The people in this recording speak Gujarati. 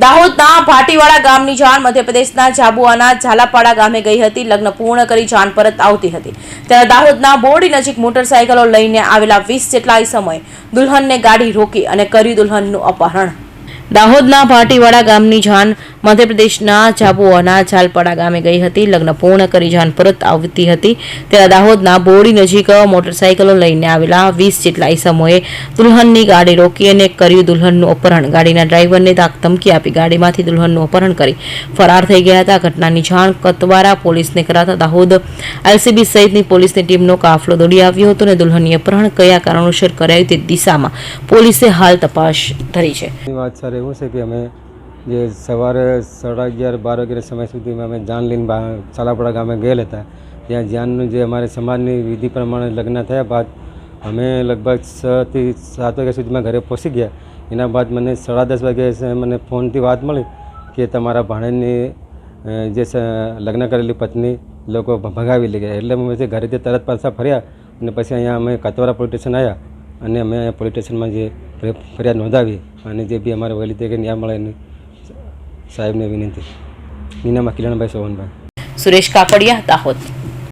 દાહોદના ભાટીવાડા ગામની જાણ મધ્યપ્રદેશના જાબુઆના ઝાલાપાડા ગામે ગઈ હતી. લગ્ન પૂર્ણ કરી જાણ પરત આવતી હતી ત્યારે દાહોદના બોરડી નજીક મોટરસાયકલો લઈને આવેલા 20 જેટલા સમયે દુલ્હનને ગાડી રોકી અને કર્યું દુલ્હનનું અપહરણ. દાહોદના ભાટીવાડા ગામની જાણ મધ્યપ્રદેશના જાબુઆના ઝાલાપાડા ગામે ગઈ હતી. લગ્ન પૂર્ણ કરી જાણ પરત આવતી હતી ત્યારે દાહોદના બોરડી નજીક મોટરસાયકલો લઈને આવેલા 20 જેટલા સમયે દુલ્હનની ગાડી રોકી અને કર્યું દુલ્હનનું અપહરણ. ગાડીના ડ્રાઈવરને ધમકી આપી ગાડીમાંથી દુલ્હનનું અપહરણ કરી ફરાર થઈ ગયા હતા. ઘટનાની જાણ કતવારા પોલીસને કરાતા દાહોદ એલસીબી સહિતની પોલીસની ટીમનો કાફલો દોડી આવ્યો હતો અને દુલ્હનની અપહરણ કયા કારણોસર કરાયું તે દિશામાં પોલીસે હાલ તપાસ ધરી છે. એવું છે કે અમે જે સવારે 11:30-12 વાગ્યાના સમય સુધીમાં અમે જાન લઈને ઝાલાપાડા ગામે ગયેલા હતા. ત્યાં જાનનું જે અમારે સમાજની વિધિ પ્રમાણે લગ્ન થયા બાદ અમે લગભગ 6 થી 7 વાગ્યા સુધીમાં ઘરે પહોંચી ગયા. એના બાદ મને 10:30 વાગ્યે મને ફોનથી વાત મળી કે તમારા ભાણેજની જે લગ્ન કરેલી પત્ની લોકો ભગાવી લઈ ગયા. એટલે અમે ઘરેથી તરત પાછા ફર્યા અને પછી અહીંયા અમે કતવારા પોલીસ સ્ટેશન આવ્યા અને અમે અહીંયા પોલીસ સ્ટેશનમાં જે ફરિયાદ નોંધાવી અને જે બી અમારે વહેલી તકે ન્યાય મળે એની સાહેબને વિનંતી. નીનામાં કિરણભાઈ સોવનભાઈ. સુરેશ કાપડિયા, દાહોદ.